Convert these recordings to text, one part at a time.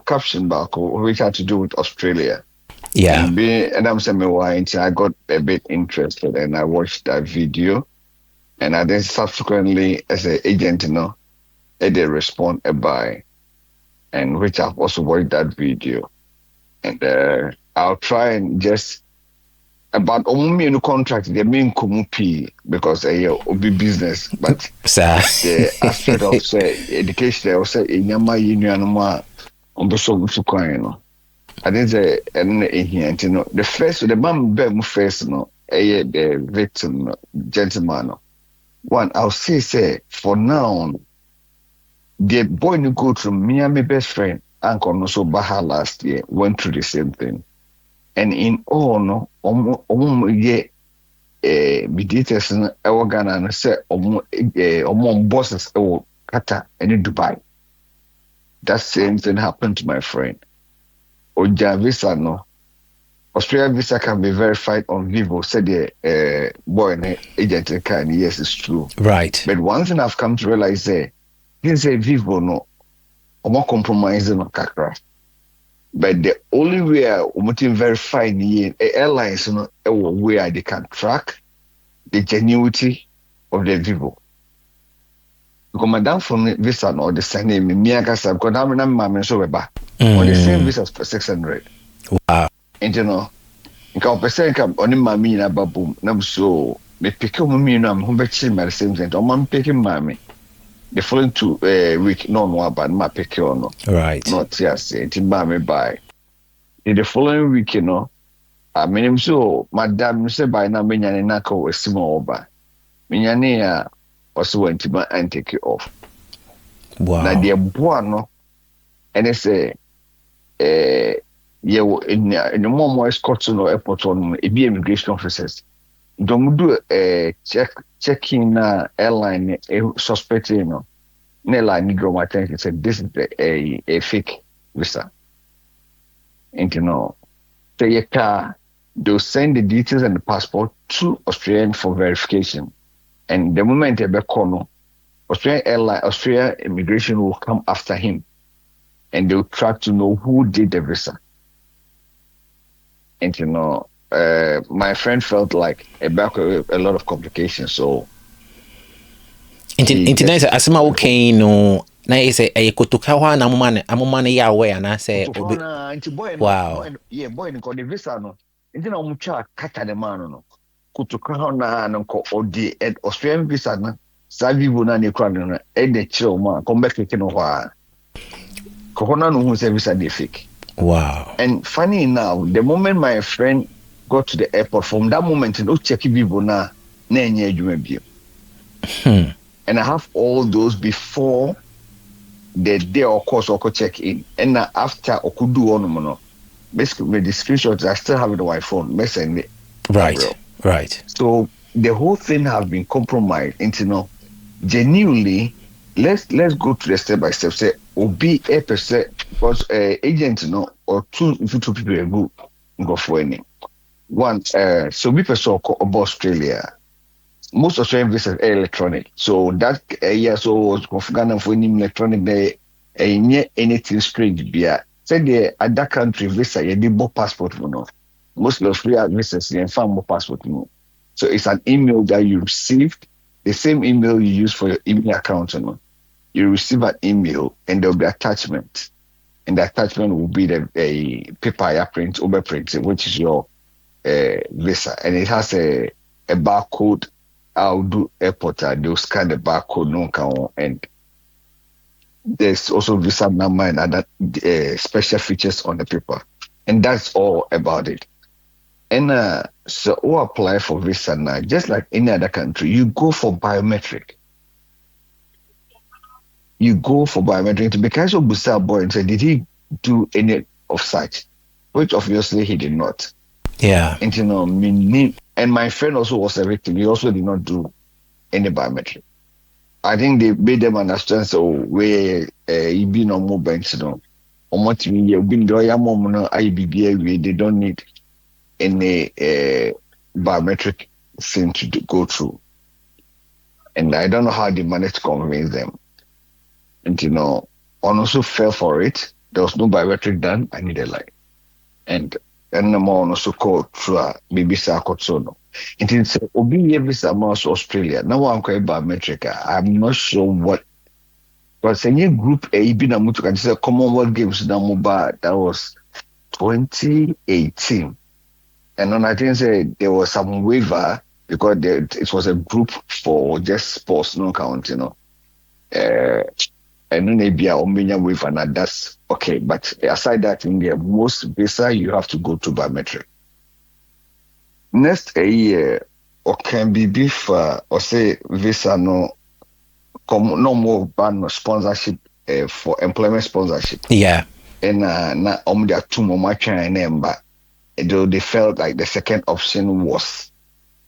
caption back, which had to do with Australia. Yeah. And I'm saying why until I got a bit interested and I watched that video. And I then subsequently, as an agent, I did respond a buy, and which I've also watched that video. And I'll try and just about only contract the main kumupi because be business, but Sir. the aspect of say education or say in yama union on the so I didn't say and here the first the man bem first the victim gentleman one I'll say for now the boy who go through me and my best friend uncle no so Baha last year went through the same thing. And in all no ye mediators no ɛwɔ Ghana no sɛ ɔmo bosses ɛwɔ Qatar and Dubai. That same thing happened to my friend. Oja visa no Australia visa can be verified on Vivo. Said the boy and agent can yes it's true. Right. But one thing I've come to realize didn't say Vivo no ɔmo compromising no kakra. But the only way we can verify the airlines, where they can track the genuinity of the Vivo. Because madam from visa or the same name, because I'm not so back. On the same visa for 600. Wow. And because percent come on mommy na baboom, nam so me pick up me no I'm home at the same time. I'm picking mommy. The following 2 week no about my pick no. Right. Not yes, it's mommy buy. In the following week, I mean, so madam said by now, Minyani Nako was small over. Minyani also went to my and take it off. Wow. Now, dear Buano, and they say, yeah, in the more Scotland airport on it be immigration officers. Don't do a checking airline suspecting, airline draw my attention. Said this is a fake visa. And so your car, they'll send the details and the passport to Australian for verification. And the moment they call, Australian immigration will come after him, and they'll try to know who did the visa. And my friend felt like a lot of complications. So, internet asema okay no. Na say a Kotoka na amoma na ya aware na say wow. Yeah, boy no the visa no. Nti na omutwa kata the man no. Kotoka na no odi Australian visa na sa vivo na ne kra no e de kire ma come back no ho Kohona no hu say visa dey fake. Wow. And funny now, the moment my friend got to the airport, from that moment no check vivo na enye adwuma bio. And I have all those before the day of course I could check in. And after I could do one basically with the screenshots, I still have it on my phone, messing it. Right. So the whole thing has been compromised into genuinely let's go to the step by step. Say be a percent because agent or two people go for any one so we person about Australia. Most Australian visas are electronic. So that so Ghana for any electronic there anything strange be say the other country visa you did both passport most Australian visas you found more passport so it's an email that you received, the same email you use for your email account you receive an email and there'll be attachment, and the attachment will be a paper print over print which is your visa, and it has a barcode. I'll do airport, they'll scan the barcode, no count, and there's also visa number and other special features on the paper, and that's all about it. And so who apply for visa now, just like any other country, you go for biometric. Because of Busa boy and said, did he do any of such? Which obviously he did not. Yeah. And and my friend also was a victim. He also did not do any biometric. I think they made them understand so where he be no more banks, they don't need any biometric thing to go through. And I don't know how they managed to convince them. And also fell for it. There was no biometric done. I needed like, and no more also called through a baby sakoto no. It is obi visa mouse Australia. Now I'm quite biometric. I'm not sure what, because any group A been a mutu can say Commonwealth Games now mobile. That was 2018. And then I think say there was some waiver because it was a group for just sports, no count, and then maybe a omnia waiver, and that's okay. But aside that, in the most visa, you have to go to biometric. Next a year, or can be before or say visa no no more ban sponsorship for employment sponsorship. Yeah. And na there 2 more China, but they felt like the second option was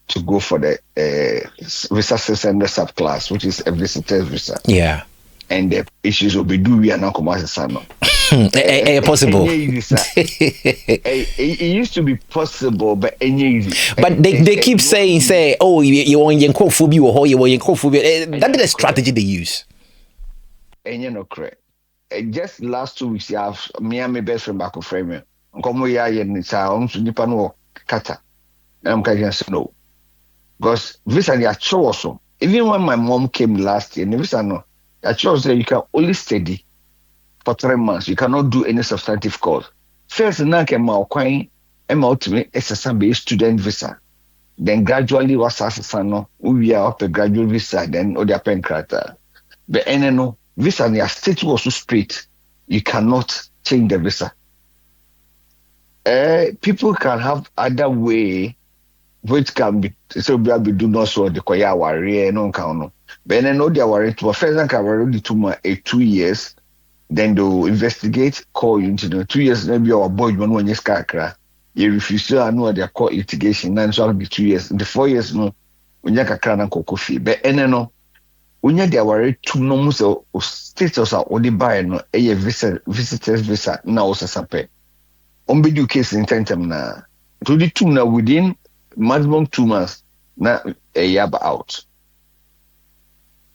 to go for the visa 600 subclass, which is a visitor's visa. Yeah. And the issues will be do we are now commercial sano. Possible. It used to be possible, but easy. But they keep saying, oh, you want your phobia or you want your phobia. That is the strategy they use. And you know, correct. Just last 2 weeks, I have me and my best friend back on frame. Come here, and it's our own to Japan or Kata. And I'm kind of no. Because visa they are also. Even when my mom came last year, visa no. I chose that you can only study for 3 months. You cannot do any substantive course. First, now can my coin and ultimately it's a student visa. Then gradually was no we are up a graduate visa, then other pen crata. But no visa your state was so straight. You cannot change the visa. People can have other way which can be so be do not so the koya warrior no count. But then no they are to first and can already 2 years. Then they'll investigate, call you into 2 years, maybe your boy when you scakra. You refuse to know their court litigation, then so be 2 years. The 4 years no when you can cocoa fee. But no when you are worried to no so status are only buy no a visitors visa now also sample. Be case in tentem na to the 2 now within maximum 2 months na a year out.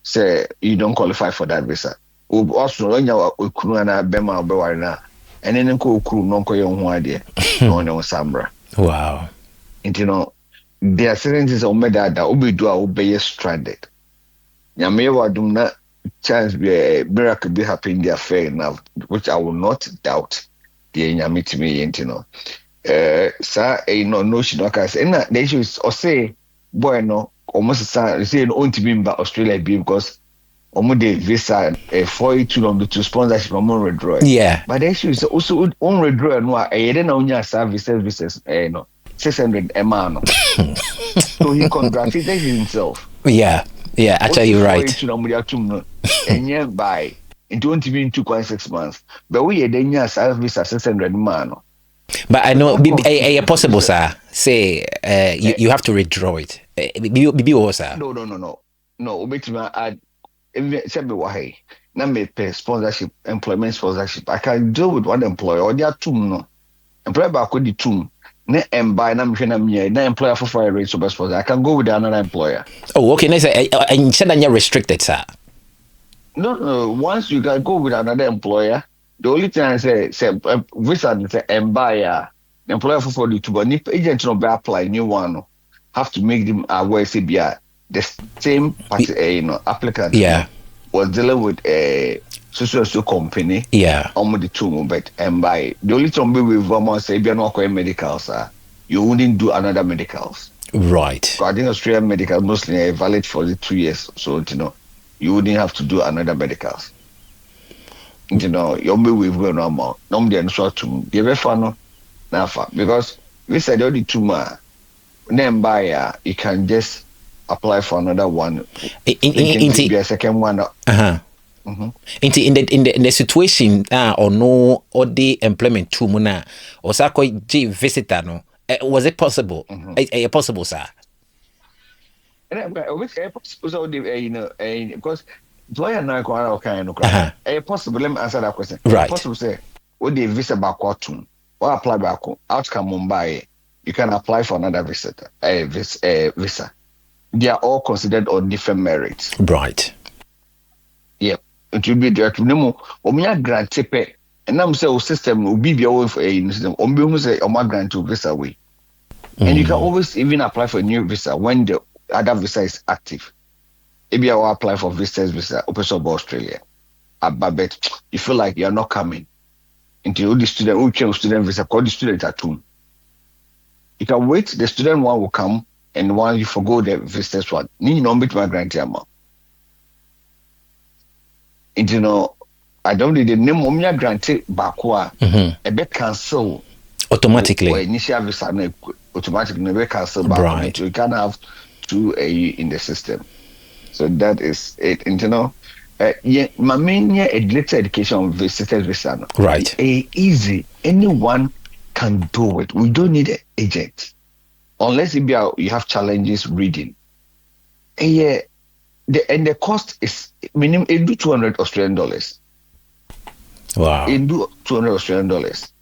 Say you don't qualify for that visa. Also when you are na bema be na and then ko kru no ko yon ho ade no ne sambra. Wow. And the accident is on that obedu a obey stranded. Nyame wadum na chance be a miracle be happen in the affair now, which I will not doubt. The nyame to me sir no notion okay say na the issue is or say boy no almost say no on to be in Australia because de visa for too long to sponsorship on redrow. Yeah. But the issue is also on redrow no then on services no 600 no. So he congratulated himself. Yeah. Yeah, actually you're right. And by it won't be in 2.6 months. But we had then visa 600 man. But I know a possible sir. Say you have to redraw it. Sir. No, wait add now pay sponsorship, employment sponsorship. I can deal with one employer or there are 2 no. Employer back with the 2. Ne buy na employer for fire rate so sponsor. I can go with another employer. Oh, okay. Nice. I said that you're restricted, sir. No. Once you can go with another employer, the only thing I say visa say buyer employer for the 2, but if agent no be apply new one, have to make them aware say be the same party, applicant. Yeah. Was dealing with a social company. Yeah. Almost the 2, but by the only time we will say be no medicals, you wouldn't do another medicals. Right. So I think Australian medical mostly valid for the 2 years, so you wouldn't have to do another medicals. You'll be with normal. Normally, and so to give a fun because we said only 2 more. Then buyer, you can just apply for another one. In a second one. Mm-hmm. In the situation or no or the employment to muna or sako G visitor no was it possible? A possible sir. Which possible because do I know a possible let me answer that question. Right. Possible say what the visa back to or apply back outcome Mumbai, you can apply for another visitor visa. They are all considered on different merits. Right. Yeah. It will be there to know grant And I'm say system will be away for a system. Who say grant to visa way. And you can always even apply for a new visa when the other visa is active. Maybe I will apply for visitors visa, open up Australia. But you feel like you're not coming until the student who change student visa, call the student at home. You can wait, the student one will come, and one you forgo the visitors one. Need no bit my grantee amount. And I don't need the name of my grantee bakwa. A bit cancel automatically. Or initial visa automatically never cancel back. Right. So you can have 2 AU in the system. So that is it. And my main later education visitors visa. Right. Easy. Anyone can do it. We don't need an agent. Unless you have challenges reading. And the cost is minimum do $200. Wow. It do $200.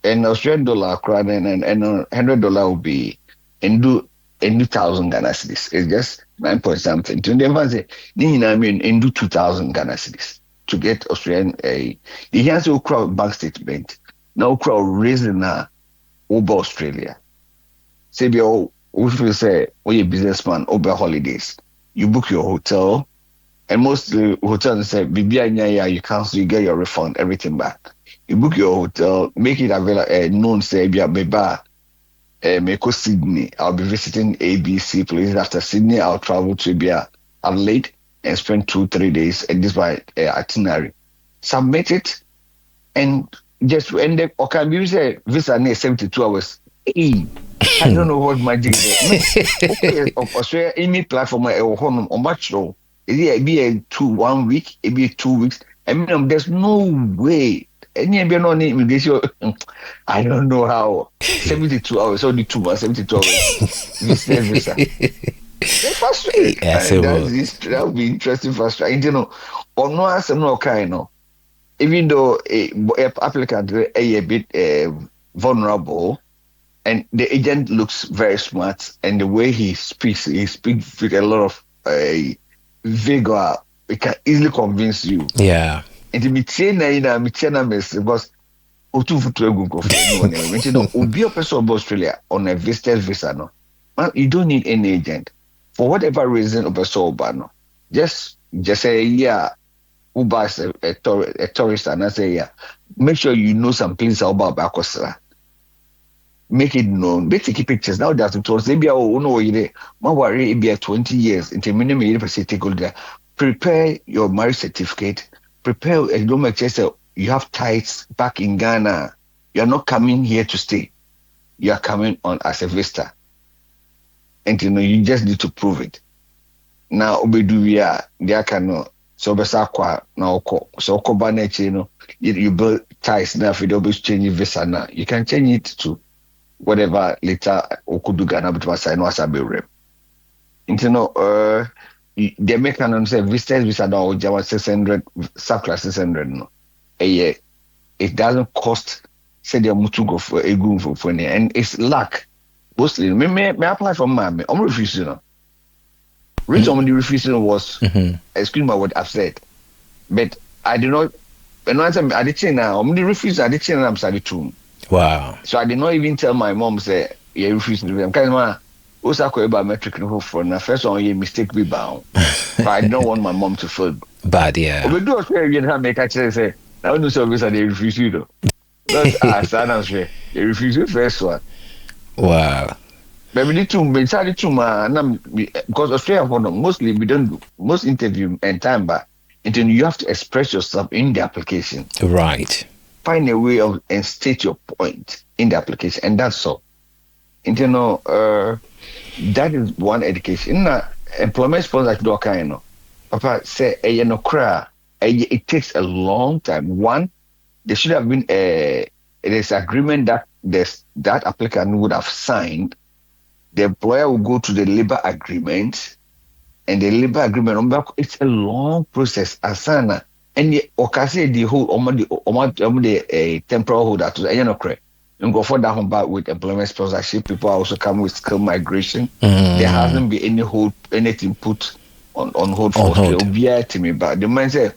And Australian dollar and $100 will be and do 1,000 Ghana cedis. It's just 9 point something. To them say, and do 2,000 Ghana cedis to get Australian the answer will crowd bank statement. Now crowd raising over Australia. Say if you say a businessman over holidays, you book your hotel, and mostly hotels say you cancel, you get your refund, everything back. You book your hotel, make it available. Known say Meko Sydney. I'll be visiting ABC places. After Sydney, I'll travel to Adelaide and spend 2-3 days. And this my itinerary. Submit it, and just end up. Or can you say visa near 72 hours? Hey, I don't know what magic is. Okay, Australia any platform or home on much show. It be a 1 week, it be 2 weeks. I mean, there's no way. Any immigration, I don't know how. 72 hours, only 2 months, 72 hours. Visa. It's frustrating. That will be interesting, frustrating. Or no answer, no kind. Even though a applicant a bit vulnerable, and the agent looks very smart, and the way he speaks with a lot of vigor. It can easily convince you. Yeah. And to because be a person of Australia on a visitor's visa. No, man, you don't need any agent for whatever reason. Of a just say Uber is a tourist, and I say make sure you know some places about Bakosra. Make it known. Make take pictures. Now that's to say, be worry, be 20 years into minimum university. Prepare your marriage certificate. Prepare a you have ties back in Ghana. You are not coming here to stay. You are coming on as a visitor. And you just need to prove it. Now obeduya they cannot so besakwa now so you build ties now if you don't change visa now. You can change it to whatever later okudu Ghana but was no asabe rem. The mechanism say visitors visa now Java 600 subclass 600 no. It doesn't cost say they mutu go for a goon for and it's luck. Mostly me apply for mommy. I'm refusing. No. Reason on the refusal was excuse my word I've said. But I did not when I did say now, I'm the refusal, I did say I'm sorry too. Wow. So I did not even tell my mom say you're refusing to I'm kind of also biometric no for now. First on your mistake be bound. But I don't want my mom to feel bad, yeah. We do Australia have make actually say I don't know service and they refuse you though. That's answer. They refuse the first one. Wow. But we need to because Australia mostly we don't do most interview and time but until you have to express yourself in the application. Right. Find a way of and state your point in the application, and that's all. And that is one education. Employment sponsor do kind of Papa say it takes a long time. One, there should have been there's agreement that that applicant would have signed. The employer will go to the labor agreement, and the labor agreement it's a long process. Asana and the whole the temporal holder to and go for that one back with employment sponsorship. People also come with skill migration. There hasn't been anything put on hold for Australia. But the man say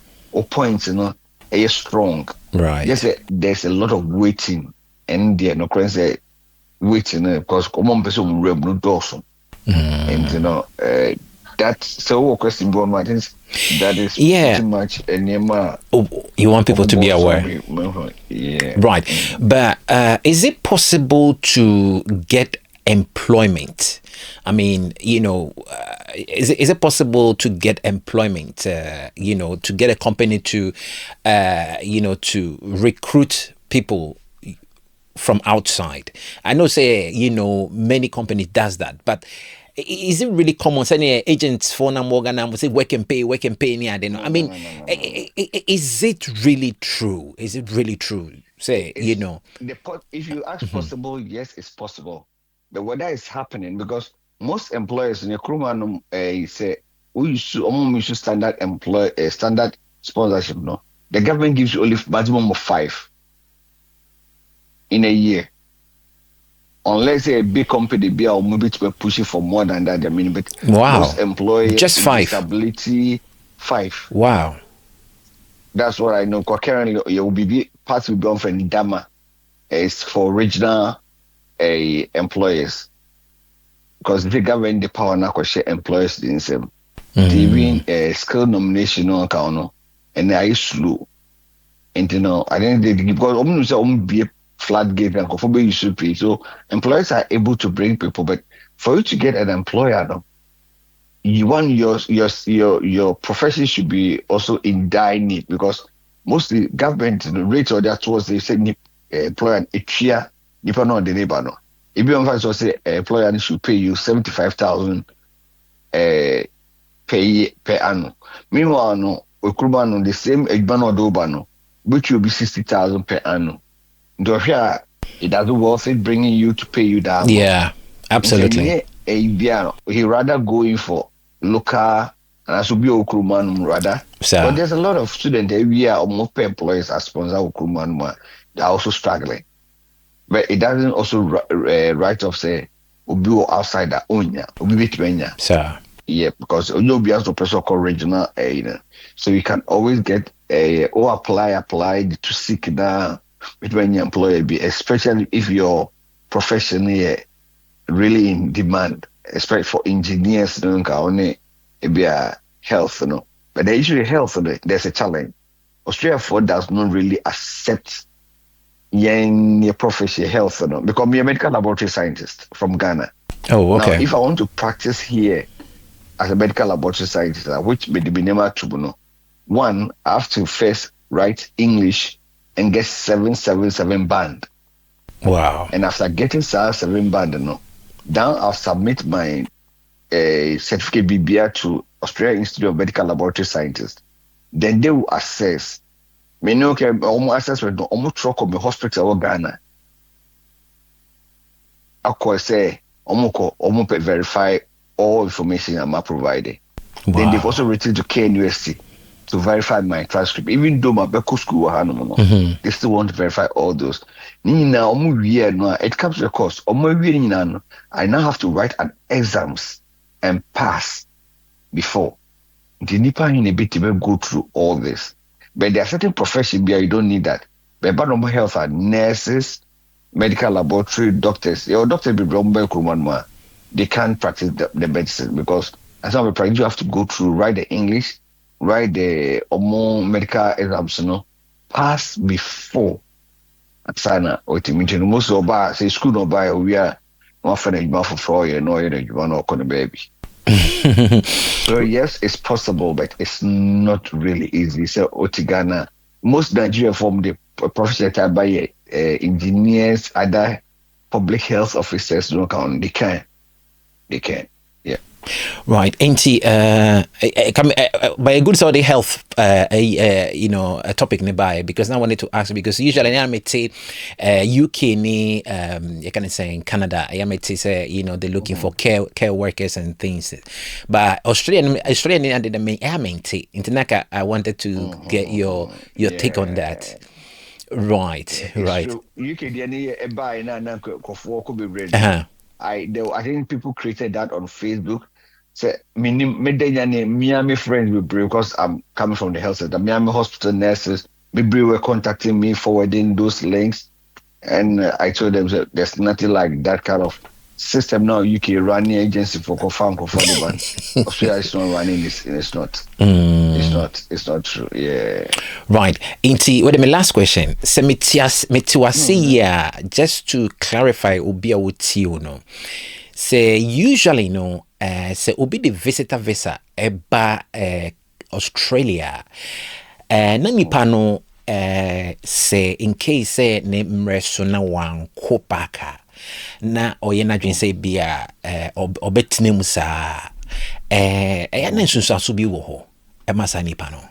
points, is strong. Right. Just there's a lot of waiting, and the no say waiting because common person will no dorsum, and that's so question born. I think that is Yeah. pretty much a name. Oh, you want people to be aware. Yeah. Right. But is it possible to get employment? I mean, is it possible to get employment? To get a company to, to recruit people from outside. I know, say, many companies does that, but is it really common? Say agents for na Morgan and say work and pay, near them. I mean, is it really true? Is it really true? Say, If you ask possible, yes, it's possible. But whether it's happening, because most employers in the Krumah say we should standard standard sponsorship. No, the government gives you only maximum of 5 in a year. Unless a big company be or maybe to be pushing for more than that. I mean, but wow, most employers just 5. Disability 5. Wow, that's what I know. Because currently, you will be part will be on for Dama is for regional employers. Because the government the power now to share employers in some. Even skill nomination on account, and I slow. And I think because be a flat gate and for you should pay. So employers are able to bring people, but for you to get an employer, no, you want your profession should be also in dire need because mostly government rate or that was they say employer a year depending on the labor no. If you want to say employer should pay you 75,000 per annum. Meanwhile, no, Okuruma the same Egbano Doba no, which will be 60,000 per annum. It doesn't worth it bringing you to pay you that. Yeah, absolutely. He rather going for local and as be Okuruma rather. So, but there's a lot of students every year or more employees as sponsor Okuruma. They're also struggling. But it doesn't also write off say Obi outside that onya, Obi Bitwenya. So yeah, because you'll be as a person called regional so you can always get apply to seek the between your employer be especially if your profession really in demand, especially for engineers only be a health, But the issue of health, there's a challenge. Australia for does not really accept your profession health, because I'm a medical laboratory scientist from Ghana. Oh, okay. Now, if I want to practice here as a medical laboratory scientist, which may be named Tubuno, one, I have to first write English and get 777 band. Wow. And after getting 7 band, then I'll submit my certificate BBR to Australia Institute of Medical Laboratory Scientists. Then they will assess. Me no okay, almost assess with almost truck of the hospital of Ghana. Of course, say almost verify all information I'm providing. Wow. Then they've also written to KNUST to verify my transcript. Even though my medical school, they still want to verify all those. It comes to a cost. I now have to write an exams and pass before. The Nipa in a bit to go through all this. But there are certain professions where you don't need that. But normal health are nurses, medical laboratory, doctors. Your doctor be they can't practice the medicine because as a practice you have to go through, write the English, write the medical exams, pass before Sana or Timothy. Most of us say school no buy we are often a for 4 years, no baby. So yes, it's possible, but it's not really easy. So Otigana, most Nigerian form the professional by engineers, other public health officers don't count. They can. Yeah. Right. Ain't by a good sort of health a topic nearby because now I wanted to ask because usually I may say UK ni you can say in Canada I may say they're looking for care workers and things, but Australian and the main Internaka I wanted to get your take on that. Right. UK I think people created that on Facebook. So me friends with because I'm coming from the health center. Miami hospital nurses maybe were contacting me, forwarding those links, and I told them that there's nothing like that kind of system now. UK running agency for Kofan Kofadiban. Australia is not running this. It's not. It's not true. Yeah. Right. Inti, what my last question. Se just to clarify obi a wuti no. Say usually no say obi the visitor visa eba Australia. Na nipa no say in case say ne mreso na wan ko baka na oye na dwen say bia obetine mu saa na nsunsu aso bi wo ho e masa nipa no.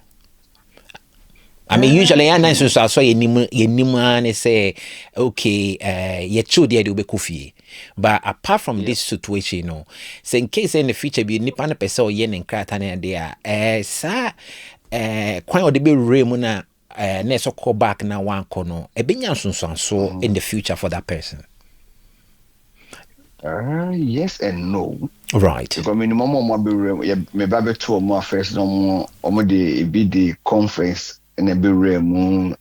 I mean, usually, I know so you say, okay, you show the idea be. But apart from this situation, you know, so in case in the future be nipa person or yen and kratane there, sa kwan o de be remuna na so call back na one kono e benya so in the future for that person. Yes and no. Right. Because minimum me babe to more first no more the conference and a be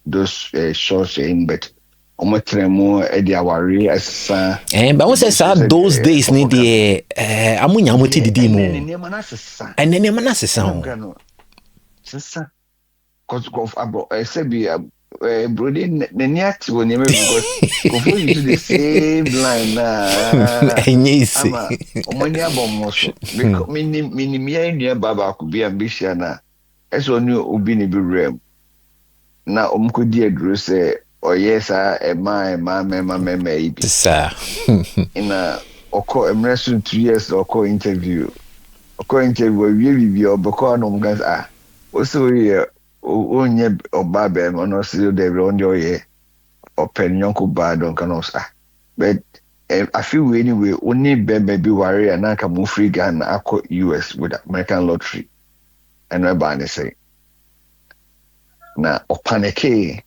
those shorts in but omotremo e dia wari asa but won say those days need the amunya moti didi mu and ne ma na sesa cause of abo say be brody neniati won yeme because go you to the same line na ama omani abom so because mini ya nua baba ko bi ambition na eso ni obi ni bi rem na omkodi aduro say oyesa ema ibi sir ina oko emresun 2 years oko interview we bi oboko no mgas oso ye onye obabe no so de round oye open yonko bad on kanos but I feel anyway only bebe bi worry and aka move free Ghana akọ US with American lottery and we ban say na opaneke.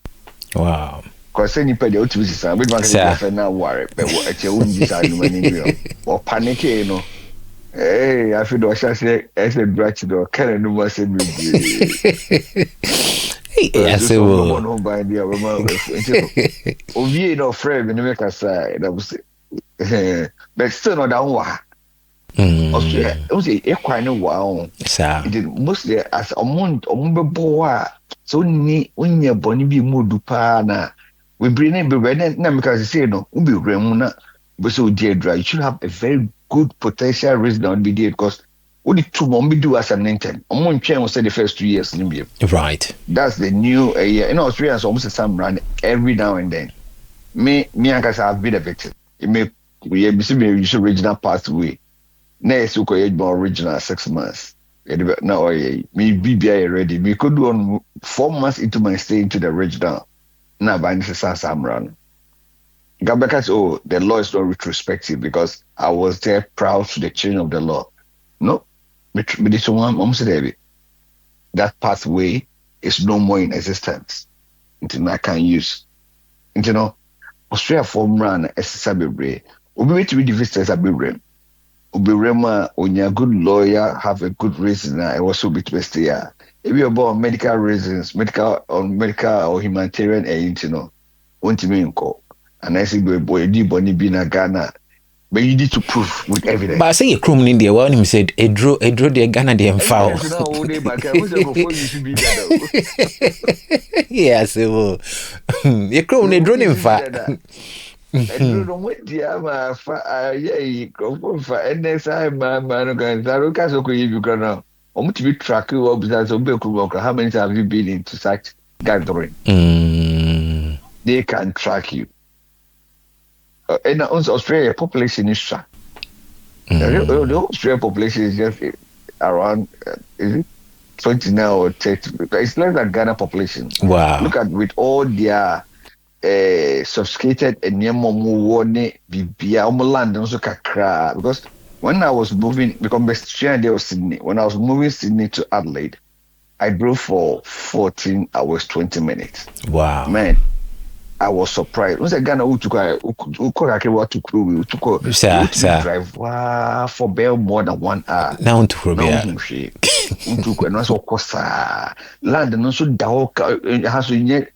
Wow. Because anybody de otu sisa we ban say na worry but eche wonji sa no mani bio opaneke no I feel do say as a bratch do kere no mo say me yes it will no buy dia we ma ovi no friend me make asa that was but still not that one. Australia, equine wow. Sir. It mostly as a month or boa. So ni unya boni bi mudu na. We bring in be because say no, ubi remuna. But so dear dry, you should have a very good potential resident be there because only 2 months do as an intern. On chain was the first 2 years in right. That's the new year. In Australia, it's almost the same run every now and then. Me and have been a victim. It may we use original pathway. Next week we more original 6 months. Now me BBI ready. Me could do on 4 months into my stay into the original. Now by this Sam run. Gabeka says, the law is not retrospective because I was there proud to the change of the law. No, but this one almost that pathway is no more in existence. Until I can use. You know, Australia form run as Sabibre. We wait to be the visitors at Bibrem. Ubirema, when you're a good lawyer, have a good reason. I also be best here. If you're about medical reasons, medical or humanitarian aid, you know, won't mean call. And I say, boy, you bonny be na Ghana. But you need to prove with evidence. But I say a criminal in there, one him said, a draw the Ghana the foul. Yes, it will. A criminal draw him fat. I don't know what the to be tracking how many have you been into such gathering? They can track you. And also Australia population is shot. The Australian population is just around is it 29 or 30? It's less than Ghana population. Wow. Look at with all their sophisticated and warning bibia land also kakra because when I was moving because there was Sydney. When I was moving Sydney to Adelaide, I drove for 14 hours 20 minutes. Wow. Man, I was surprised. Once again, I took drive for bail more than 1 hour. Now to into no so kosa land no so da ho ha so nye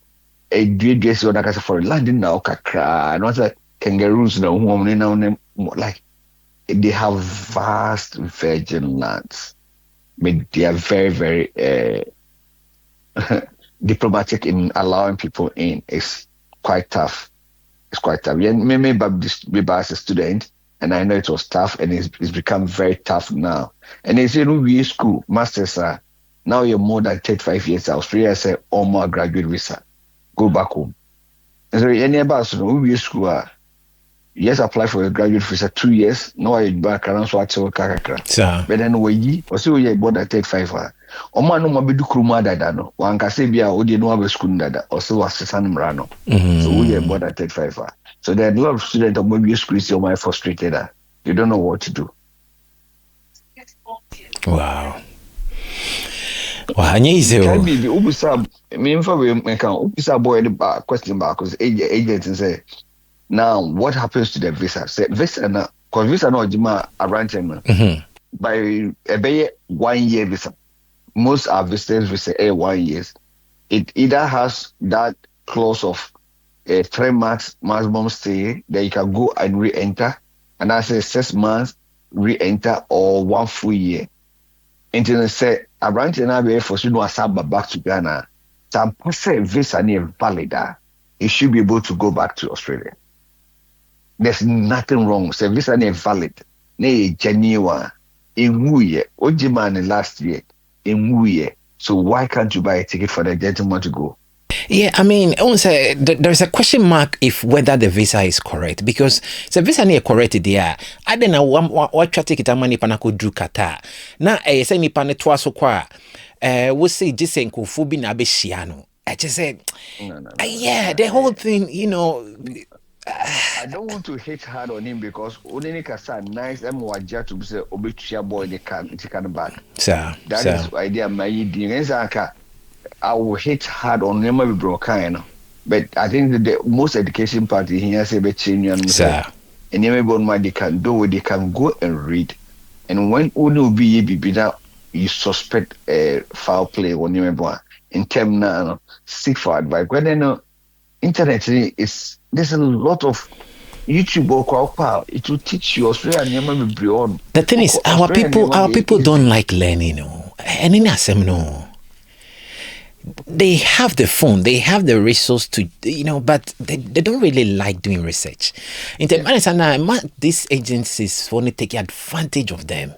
dua si ona kasa for land na o kakra no say kangaroos na ho na like they have vast virgin lands, but they are very very diplomatic in allowing people in. It's quite tough. It's quite tough. Yeah, maybe as a student, and I know it was tough, and it's become very tough now. And they say, no, we school, masters are now you're more than 35 years. Australia say, more graduate visa, go back home. And so, any about so we school, yes, apply for a graduate visa 2 years, no, I back around so I tell kakra. But then we, or so we more than 35. Oma no mabedu kruma dada no wankase bia odi no abe school dada also assistant mrano so we are more than 35 so there are a lot of students of maybe school so my frustrated you don't know what to do. Wow, easy. Can be ubisa me mfa we can ubisa boy the question back cuz agent say now what happens to the visa say visa na cuz visa no ojima arrangement by a 1 year visa. Most are visitors visit 1 year. It either has that clause of a 3 months maximum stay that you can go and re-enter, and I say 6 months re-enter or 1 full year. Internet say around now be for you know back to Ghana. Some person visa near valid. It should be able to go back to Australia. There's nothing wrong. Say visa near valid. Ne genuine. In Wuye, Ojiman last year. In Wuye. So why can't you buy a ticket for the gentleman to go? Yeah, I mean, there's a question mark if whether the visa is correct, because the visa is correct there. I don't know what ticket money panako drew Qatar. Now, say ni pane twaso kwa. We say just nkufu bi na be shiano. I just said, yeah, the whole thing, you know. I don't want to hit hard on him because Odini Kasa nice and waja to say obetua boy they can back. That is the idea my idea. I will hit hard on him every broken. But I think the most education party here say be change and everybody they can do what they can go and read. And when Unu be now you suspect foul play on your in term now seek for advice. When they know internet is there's a lot of YouTube or it will teach you Australia. The thing is, our people don't like learning, no. And in no. They have the phone, they have the resource to, you know, but they don't really like doing research. In the these agencies want to take advantage of them.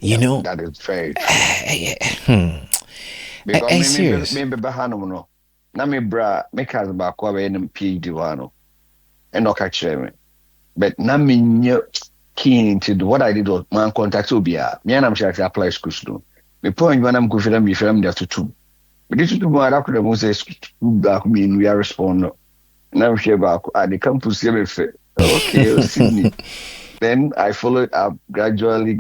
You know, that is very true. Because maybe na me bra make us back over in PhD wano and no catch me. But na me keen to do what I did was man contact Obia. Me and I'm sure I apply school soon. Me point when I'm good for them, be film there to two. But this is the one I could have said back mean we are respond. And I'm sure back at the campus here. Okay, Sydney. Then I followed up gradually.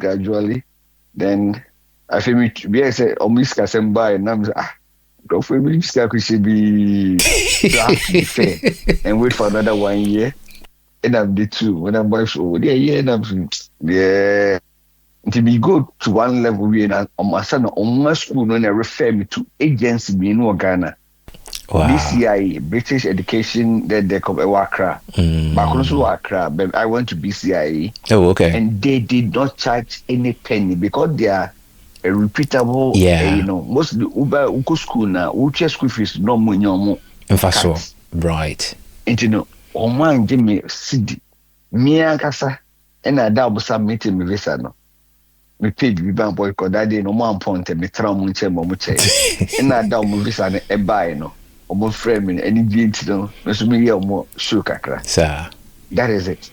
Then I feel me be say Omiska Semba and I'm go for me should be fair and wait for another 1 year. And I'm the two when I'm boys over there, and I'm to be go to one level we and on my son on my school when I refer me to agency in Ghana. Wow. BCI, British Education, they come Accra. Back also Accra, but I went to BCI. Oh, okay. And they did not charge any penny because they are a repeatable, you know, most Uber school now, Uche school fees no money or more. Right. And you know, Oman Jimmy City, Mia Casa, and I double submitting me visa no. Me paid me bank boy because that day no man point me trauma chamber muche. And I double visa a buy no. Omo frame and any jeans no. No so me more shoe kakra. Sir. That is it.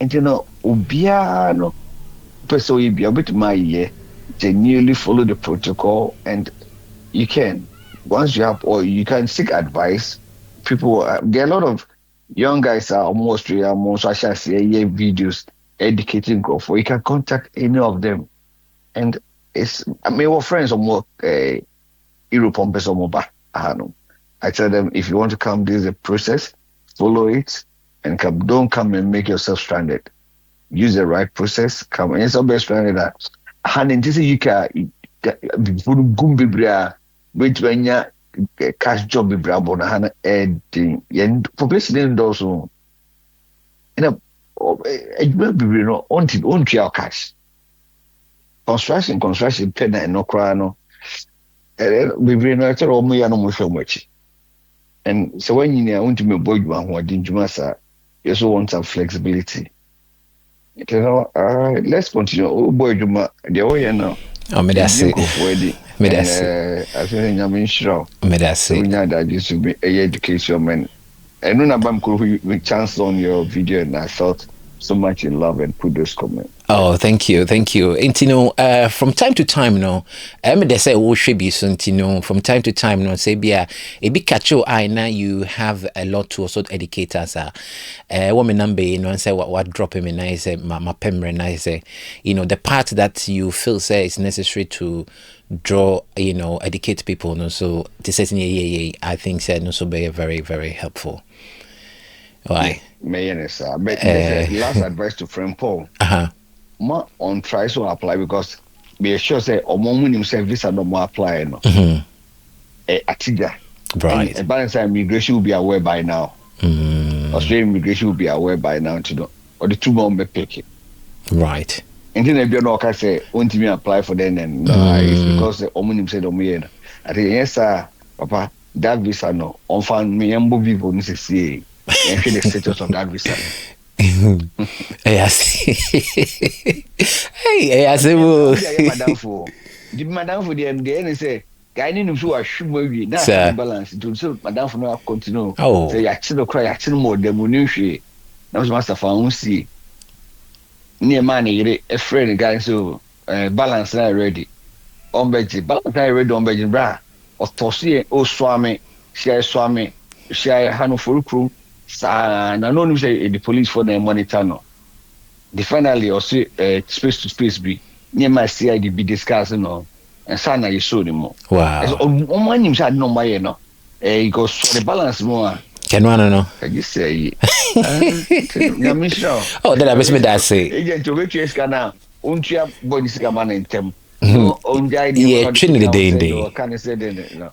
And you know, Ubia no. So you be able to my year, genuinely follow the protocol, and you can once you have or you can seek advice. People, there are a lot of young guys are almost I shall say videos educating golf, or you can contact any of them, and it's our friends are more European person more back. I tell them if you want to come, this is a process, follow it, and don't come and make yourself stranded. Use the right process. Come and it's best stranded that hand into the UK gum bibria which when ya cash job bibria bona han edding yen publicity also you know edwin bibria no on trial cash construction pen and no cry no bibria no tell omo ya no mo hwe mochi and so when you want to me boy you ho adin juma sa you also want some flexibility. You know, let's continue. Oh boy, Juma, the way now. Oh, me that's it. Me that's it. I think I'm sure. Me that's it. We know that this will be a education man. And when I'm cool, we chance on your video, and I felt so much in love and put those comments. Oh, thank you. And you know, from time to time, no, they say oh should be so you know, from time to time, no, say be a big catch your eye now. You have a lot to also educate us. Woman number, you know, and say what drop him in. I say my pemre, and I say, you know, the part that you feel say is necessary to draw, you know, educate people. No, so this is I think say no, so be very very helpful. Why? Mayonnaise, last advice to friend Paul. Ma on try to apply because be sure say omo himself visa no more apply no. Atiga. Right. And balance immigration will be aware by now. Australian immigration will be aware by now to know. Or the 2 months be pick. Right. And then if you know can say want me apply for them and it's because the omo himself do me. I think yes sir, papa, that visa no on fan me embo people ni say and the status of that visa. Hey, I see. Hey, I say, madam for the MDN say, guy need to assure you that's balance to so madam for no continue. Oh, say, actually, cry, actually, more than Munushi. That was Master Founcy. Near money, a friend, guy, so balance now ready. On Beji, balance now ready on Beji bra or Tossi, oh, Swami, share Hano full crew. I know say the police for the monitor no. The finally also space to space be near my CID be discussing no and sana you show them more. Wow. On one him said no my no. Because for the balance more. Can one no? I just say oh, then I miss me that say. Agent to which is now. Untia body scammer in tem. Yeah, Trinity Day. Can I say then no.